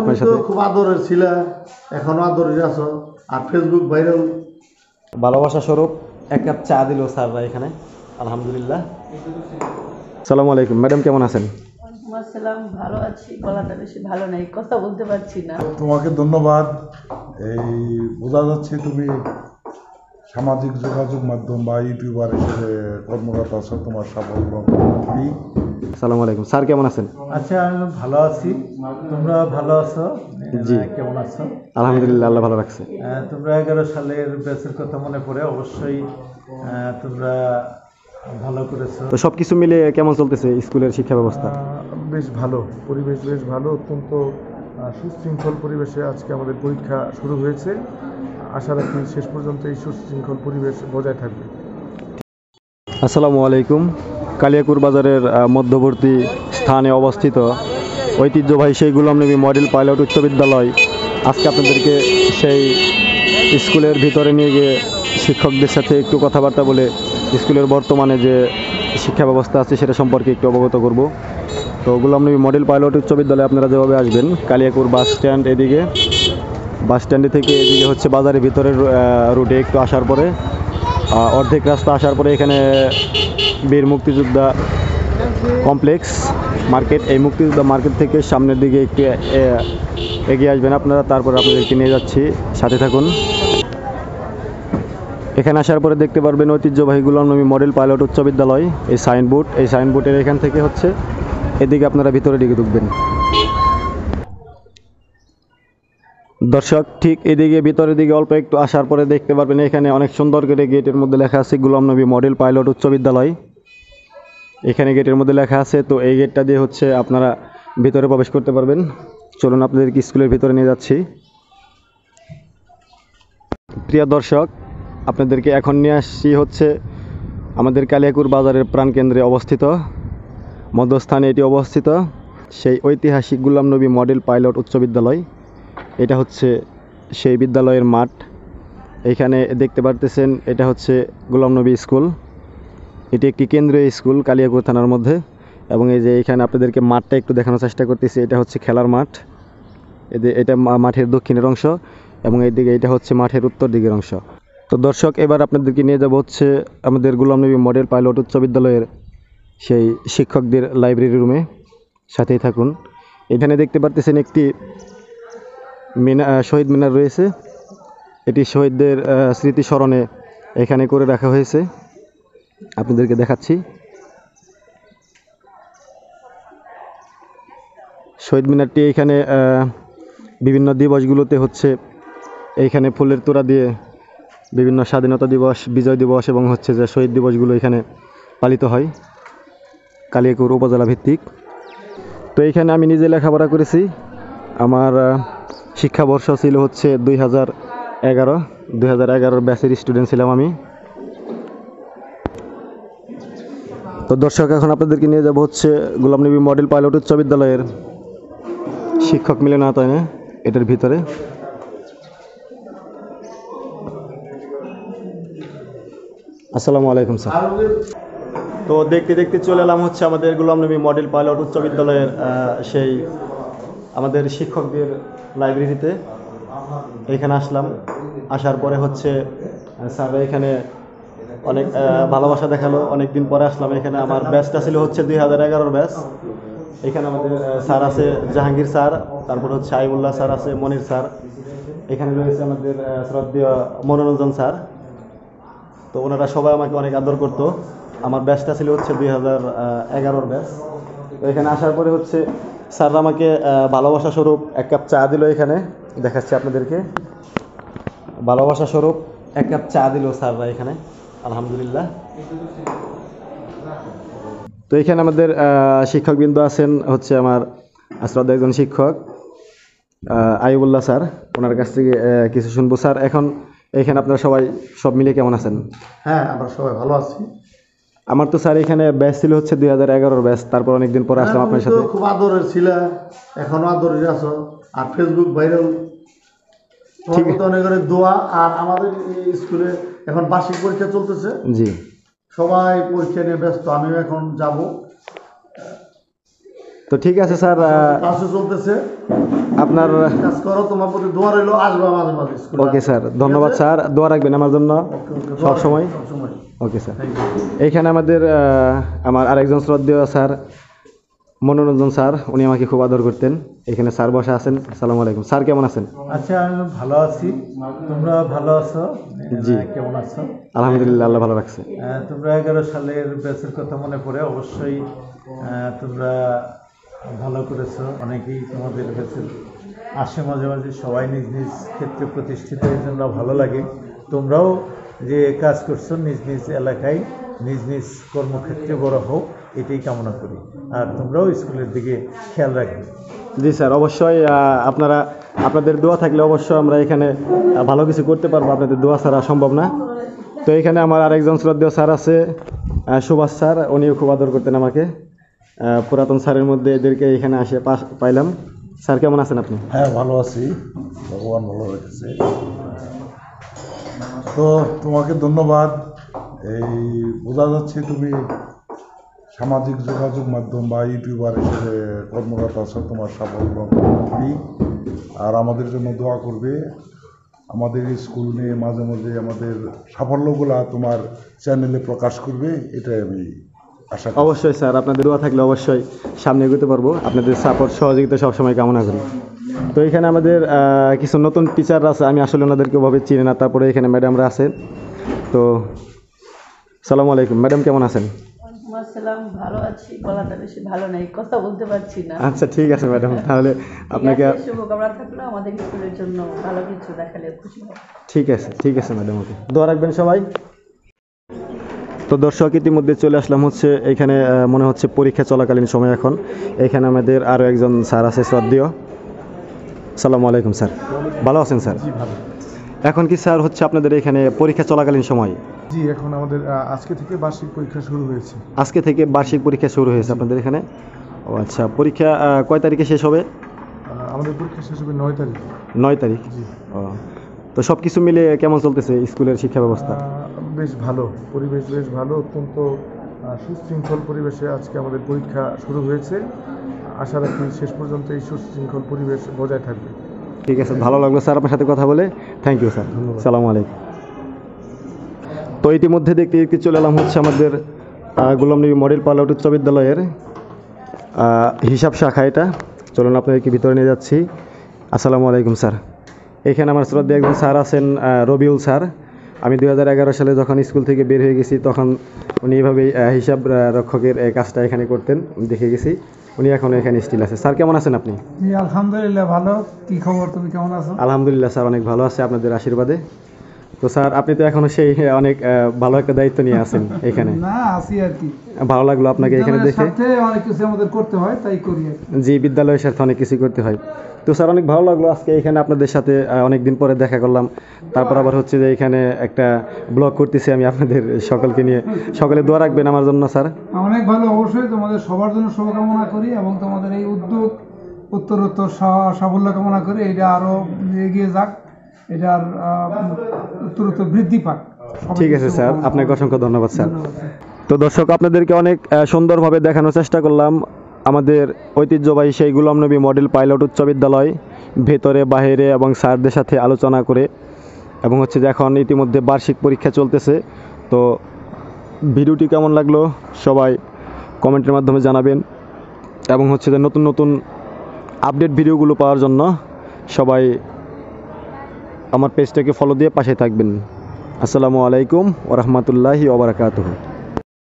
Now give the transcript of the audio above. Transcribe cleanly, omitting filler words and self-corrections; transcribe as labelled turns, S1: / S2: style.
S1: আপনার সাথে।
S2: খুব আদরের ছিল, এখনো আদরের আছো। আর ফেসবুক ভাইরাল।
S1: ভালোবাসা স্বরূপ এক কাপ চা দিল স্যাররা এখানে, আলহামদুলিল্লাহ। আসসালামু আলাইকুম ম্যাডাম, কেমন আছেন?
S3: আসসালাম, ভালো আছি। গলাটা বেশি ভালো নেই, কথা বলতে পারছি না।
S4: তোমাকে ধন্যবাদ। এই বোঝা যাচ্ছে তুমি সামাজিক যোগাযোগ মাধ্যম বা ইউটিউবার হিসেবে কর্মরত আছো, তোমার সাফল্য।
S1: আসসালামু আলাইকুম স্যার, কেমন আছেন?
S2: আচ্ছা, আমি ভালো আছি। তোমরা ভালো আছো?
S1: জি,
S2: কেমন আছো?
S1: আলহামদুলিল্লাহ, আল্লাহ ভালো রাখছে।
S2: তোমরা 11 সালের ব্যাচের কথা মনে পড়ে অবশ্যই। তোমরা ভালো করেছো।
S1: তো সব কিছু মিলে কেমন চলতেছে স্কুলের শিক্ষা ব্যবস্থা?
S4: বেশ ভালো, পরিবেশ বেশ ভালো, অত্যন্ত সুশৃঙ্খল পরিবেশে আজকে আমাদের পরীক্ষা শুরু হয়েছে। আশা রাখি শেষ পর্যন্ত এই সুশৃঙ্খল পরিবেশ বজায় থাকবে।
S1: আসসালামু আলাইকুম। কালিয়াকুর বাজারের মধ্যবর্তী স্থানে অবস্থিত ঐতিহ্যবাহী সেই গুলাম নবী মডেল পাইলট উচ্চ বিদ্যালয় আজকে আপনাদেরকে সেই স্কুলের ভিতরে নিয়ে গিয়ে শিক্ষকদের সাথে একটু কথাবার্তা বলে স্কুলের বর্তমানে যে শিক্ষা ব্যবস্থা আছে সেটা সম্পর্কে একটু অবগত করব। তো গুলাম নবী মডেল পাইলট উচ্চ বিদ্যালয়ে আপনারা যেভাবে আসবেন, কালিয়াকুর বাস স্ট্যান্ড, এদিকে বাস স্ট্যান্ডে থেকে এদিকে হচ্ছে বাজারের ভিতরের রুটে একটু আসার পরে অর্ধেক রাস্তা আসার পরে এখানে বীর মুক্তিযোদ্ধা কমপ্লেক্স মার্কেট, এই মুক্তিযোদ্ধা মার্কেট থেকে সামনের দিকে একটু এগিয়ে আসবেন আপনারা, তারপর আপনাদেরকে নিয়ে যাচ্ছি, সাথে থাকুন। এখানে আসার পরে দেখতে পারবেন ঐতিহ্যবাহী গুলাম নবী মডেল পাইলট উচ্চ বিদ্যালয়, এই সাইনবোর্ড, এই সাইনবোর্ডের এখান থেকে হচ্ছে এদিকে আপনারা ভিতরে দিকে ঢুকবেন। দর্শক, ঠিক এদিকে ভিতরের দিকে অল্প একটু আসার পরে দেখতে পারবেন এখানে অনেক সুন্দর করে গেটের মধ্যে লেখা আছে গুলাম নবী মডেল পাইলট উচ্চ বিদ্যালয়। এখানে গেটের মধ্যে লেখা আছে, তো এই গেটটা দিয়ে হচ্ছে আপনারা ভিতরে প্রবেশ করতে পারবেন। চলুন আপনাদেরকে স্কুলের ভিতরে নিয়ে যাচ্ছি। প্রিয় দর্শক, আপনাদেরকে এখন নিয়ে আসছি হচ্ছে আমাদের কালিয়াকুর বাজারের প্রাণকেন্দ্রে অবস্থিত, মধ্যস্থানে এটি অবস্থিত সেই ঐতিহাসিক গুলাম নবী মডেল পাইলট উচ্চ বিদ্যালয়। এটা হচ্ছে সেই বিদ্যালয়ের মাঠ। এখানে দেখতে পারতেছেন এটা হচ্ছে গুলাম নবী স্কুল। এটি একটি কেন্দ্রীয় স্কুল কালিয়াকুর থানার মধ্যে, এবং এই যে এখানে আপনাদেরকে মাঠটা একটু দেখানোর চেষ্টা করতেছি। এটা হচ্ছে খেলার মাঠ, এটা মাঠের দক্ষিণের অংশ, এবং এইদিকে এটা হচ্ছে মাঠের উত্তর দিকের অংশ। তো দর্শক, এবার আপনাদেরকে নিয়ে যাব হচ্ছে আমাদের গুলাম নবী মডেল পাইলট উচ্চ বিদ্যালয়ের সেই শিক্ষকদের লাইব্রেরি রুমে, সাথেই থাকুন। এখানে দেখতে পারতেছেন একটি শহীদ মিনার রয়েছে। এটি শহীদদের স্মৃতি স্মরণে এখানে করে রাখা হয়েছে, আপনাদেরকে দেখাচ্ছি। শহীদ মিনারটি এখানে বিভিন্ন দিবসগুলোতে হচ্ছে এইখানে ফুলের তোড়া দিয়ে বিভিন্ন স্বাধীনতা দিবস, বিজয় দিবস এবং হচ্ছে যে শহীদ দিবসগুলো এখানে পালিত হয় কালিয়াকুর উপজেলা ভিত্তিক। তো এইখানে আমি নিজে লেখাপড়া করেছি। আমার শিক্ষাবর্ষ ছিল হচ্ছে 2011 ব্যাচের স্টুডেন্ট ছিলাম আমি। তো দর্শক, এখন আপনাদেরকে নিয়ে যাব হচ্ছে গুলাম নবী মডেল পাইলট উচ্চ বিদ্যালয়ের শিক্ষক মিলনায়তনে, এটার ভিতরে। আসসালামু আলাইকুম স্যার। তো দেখতে দেখতে চলে এলাম হচ্ছে আমাদের গুলাম নবী মডেল পাইলট উচ্চ বিদ্যালয়ের সেই আমাদের শিক্ষকদের লাইব্রেরিতে। এখানে আসলাম, আসার পরে হচ্ছে স্যাররা এখানে অনেক ভালোবাসা দেখালো। অনেক দিন পরে আসলাম এখানে। আমার ব্যাচটা ছিল হচ্ছে 2011 ব্যাচ। এখানে আমাদের স্যার আছে জাহাঙ্গীর স্যার, তারপর হচ্ছে আইবুল্লাহ স্যার আছে, মনির স্যার, এখানে রয়েছে আমাদের শ্রদ্ধেয় মনোরঞ্জন স্যার। তো ওনারা সবাই আমাকে অনেক আদর করতো। আমার ব্যাচটা ছিল হচ্ছে 2011 ব্যাচ। তো এখানে আসার পরে হচ্ছে স্যাররা আমাকে ভালোবাসা স্বরূপ এক কাপ চা দিল। এখানে দেখাচ্ছি আপনাদেরকে, ভালোবাসা স্বরূপ এক কাপ চা দিল স্যাররা এখানে, আলহামদুলিল্লাহ। তো এখানে আমাদের শিক্ষকবৃন্দ আছেন, হচ্ছে আমার শ্রদ্ধা একজন শিক্ষক আইবুল্লাহ স্যার, ওনার কাছ থেকে কিছু শুনবো। স্যার, এখন এখানে আপনারা সব মিলে কেমন আছেন?
S2: হ্যাঁ, আমরা সবাই ভালো আছি।
S1: আমার তো স্যার এখানে ব্যাচ ছিল হচ্ছে 2011 ব্যাচ, তারপর অনেকদিন পরে আসলাম আপনার সাথে।
S2: খুব আদরের ছিল, এখনো আদরের আছো। আর ফেসবুক ভাইরাল, ঠিক অনেক অনেক দোয়া। আর আমাদের এই স্কুলে এখন বার্ষিক পরীক্ষা চলতেছে।
S1: জি,
S2: সবাই পরীক্ষা নিয়ে ব্যস্ত, আমিও এখন যাব।
S1: তো ঠিক আছে স্যার,
S2: ক্লাসে চলতেছে,
S1: আপনার
S2: কাজ করো, তোমার প্রতি দোয়া রইলো, আসবা মাঝে মাঝে স্কুলে।
S1: ওকে স্যার, ধন্যবাদ স্যার, দোয়া রাখবেন আমার জন্য সব সময়।
S2: সবসময়।
S1: Okay sir. এইখানে আমাদের আমার আরেকজন শ্রদ্ধেয় স্যার মনোরঞ্জন স্যার, উনি আমাকে খুব আদর করতেন। এখানে স্যার বসা আছেন। আসসালামু আলাইকুম স্যার, কেমন আছেন?
S5: আচ্ছা, আমি ভালো আছি। তোমরা ভালো আছো?
S1: জি।
S5: কেমন আছো?
S1: আলহামদুলিল্লাহ, আল্লাহ ভালো রাখছে।
S5: তোমরা 11 সালের ব্যাচের কথা মনে পড়ে, অবশ্যই তোমরা ভালো করেছো। অনেকেই তোমাদের ব্যাচের আসে মাঝে মাঝে, সবাই নিজ নিজ ক্ষেত্রে প্রতিষ্ঠিত, এই জন্য ভালো লাগে। তোমরাও যে কাজ করছো নিজ নিজ এলাকায়, নিজ নিজ কর্মক্ষেত্রে বড় হোক, এটাই কামনা করি। আর তোমরাও স্কুলের দিকে খেয়াল রাখবে।
S1: জি স্যার, অবশ্যই আপনাদের দোয়া থাকলে অবশ্যই আমরা এখানে ভালো কিছু করতে পারবো। আপনাদের দোয়া ছাড়া সম্ভব না। তো এখানে আমার আরেকজন শ্রদ্ধেয় স্যার আছে, সুভাষ স্যার, উনিও খুব আদর করতেন আমাকে। পুরাতন স্যারের মধ্যে এদেরকে এখানে আসে পাইলাম। স্যার, কেমন আছেন আপনি?
S6: হ্যাঁ, ভালো আছি, ভগবান ভালো রেখেছে। তো তোমাকে ধন্যবাদ। এই বোঝা যাচ্ছে তুমি সামাজিক যোগাযোগ মাধ্যম বা ইউটিউবার হিসেবে কর্মরত আছো, তোমার সাফল্য করি। আর আমাদের জন্য দোয়া করবে। আমাদের স্কুল নিয়ে মাঝে মাঝে আমাদের সাফল্যগুলো তোমার চ্যানেলে প্রকাশ করবে, এটাই আমি আশা করি।
S1: অবশ্যই স্যার, আপনাদের দোয়া থাকলে অবশ্যই সামনে এগোতে পারবো। আপনাদের সাপোর্ট সহযোগিতা সবসময় কামনা করি। তো এখানে আমাদের কিছু নতুন টিচাররা আছে, আমি আসলে ওনাদেরকে ওভাবে চিনি না। তারপরে এখানে ম্যাডামরা আছে। তো সালামু আলাইকুম ম্যাডাম, কেমন আছেন?
S3: ওয়ালাইকুম আসসালাম, ভালো আছি। গলাটা বেশি ভালো নাই, কথা বলতে পারছি না।
S1: আচ্ছা, ঠিক আছে ম্যাডাম, তাহলে আপনাকে
S3: শুভকামনা থাকলো আমাদের স্কুলের জন্য, ভালো কিছু দেখালে খুশি হব।
S1: ঠিক আছে ম্যাডাম, ওকে, দোয়া রাখবেন সবাই। তো দর্শক, ইতিমধ্যে চলে আসলাম হচ্ছে এখানে, মনে হচ্ছে পরীক্ষা চলাকালীন সময় এখন। এখানে আমাদের আরও একজন স্যার আছে শ্রদ্ধেয়। আসসালামু আলাইকুম স্যার, ভালো আছেন স্যার?
S4: জি ভালো।
S1: এখন কি স্যার হচ্ছে আপনাদের এখানে পরীক্ষা চলাকালীন সময়?
S4: জি, এখন আমাদের আজকে থেকে বার্ষিক পরীক্ষা শুরু হয়েছে।
S1: আজকে থেকে বার্ষিক পরীক্ষা শুরু হয়েছে আপনাদের এখানে? ও আচ্ছা, পরীক্ষা কয় তারিখে শেষ হবে?
S4: আমাদের পরীক্ষা শেষ হবে 9 তারিখ।
S1: 9 তারিখ।
S4: জি।
S1: ও, তো সব কিছু মিলে কেমন চলতেছে স্কুলের শিক্ষা ব্যবস্থা?
S4: বেশ ভালো, পরিবেশ বেশ ভালো, অত্যন্ত সুশৃঙ্খল পরিবেশে আজকে আমাদের পরীক্ষা শুরু হয়েছে। আশা রাখি শেষ পর্যন্ত এই সুশৃঙ্খল পরিবেশ বজায় থাকবে।
S1: ঠিক আছে, ভালো লাগলো স্যার আপনার সাথে কথা বলে। থ্যাংক ইউ স্যার, সালামু আলাইকুম। তো ইতিমধ্যে দেখতে দেখতে চলে এলাম হচ্ছে আমাদের গোলাম নবী মডেল পাইলট উচ্চ বিদ্যালয়ের হিসাব শাখা। এটা চলুন আপনাদেরকে ভিতরে নিয়ে যাচ্ছি। আসসালামু আলাইকুম স্যার। এখানে আমার শ্রদ্ধেয় একজন স্যার আছেন, রবিউল স্যার। আমি 2011 সালে যখন স্কুল থেকে বের হয়ে গেছি, তখন উনি এইভাবেই হিসাব রক্ষকের এই কাজটা এখানে করতেন, দেখে গেছি। উনি এখন এখানে স্টিল আছে। স্যার, কেমন আছেন আপনি?
S7: জি, আলহামদুলিল্লাহ ভালো। কি খবর, তুমি কেমন আছো?
S1: আলহামদুলিল্লাহ স্যার, অনেক ভালো আছে আপনাদের আশীর্বাদে। তো স্যার, আপনি তো এখনো সেই অনেক ভালো একটা দায়িত্ব নিয়ে আছেন এখানে।
S7: না, আছি আর কি।
S1: ভালো লাগলো আপনাকে এখানে দেখে।
S7: সাথে অনেক কিছু আমাদের করতে হয়, তাই করি আর কি।
S1: জি, বিদ্যালয়ের সাথে অনেক কিছু করতে হয়। তো স্যার, অনেক ভালো লাগলো আজকে এখানে আপনাদের সাথে অনেক দিন পরে দেখা করলাম। তারপর আবার হচ্ছে যে এখানে একটা ব্লগ করতেছি আমি আপনাদের সকলকে নিয়ে। সকলে দোয়া রাখবেন আমার জন্য স্যার।
S7: অনেক ভালো, অবশ্যই তোমাদের সবার জন্য শুভকামনা করি এবং তোমাদের এই উদ্যোগ উত্তরোত্তর সাফল্য কামনা করি। এটা আরো এগিয়ে যাক, এটার উত্তরোত্তর বৃদ্ধি পাক।
S1: ঠিক আছে স্যার, আপনাকে অসংখ্য ধন্যবাদ স্যার। তো দর্শক, আপনাদেরকে অনেক সুন্দরভাবে দেখানোর চেষ্টা করলাম আমাদের ঐতিহ্যবাহী সেই গোলাম নবী মডেল পাইলট উচ্চ বিদ্যালয়, ভেতরে বাইরে এবং স্যারদের সাথে আলোচনা করে। এবং হচ্ছে যে এখন ইতিমধ্যে বার্ষিক পরীক্ষা চলতেছে। তো ভিডিওটি কেমন লাগলো সবাই কমেন্টের মাধ্যমে জানাবেন। এবং হচ্ছে যে নতুন নতুন আপডেট ভিডিওগুলো পাওয়ার জন্য সবাই আমার পেজটাকে ফলো দিয়ে পাশে থাকবেন। আসসালামু আলাইকুম ওয়া রাহমাতুল্লাহি ওয়া বারাকাতুহু।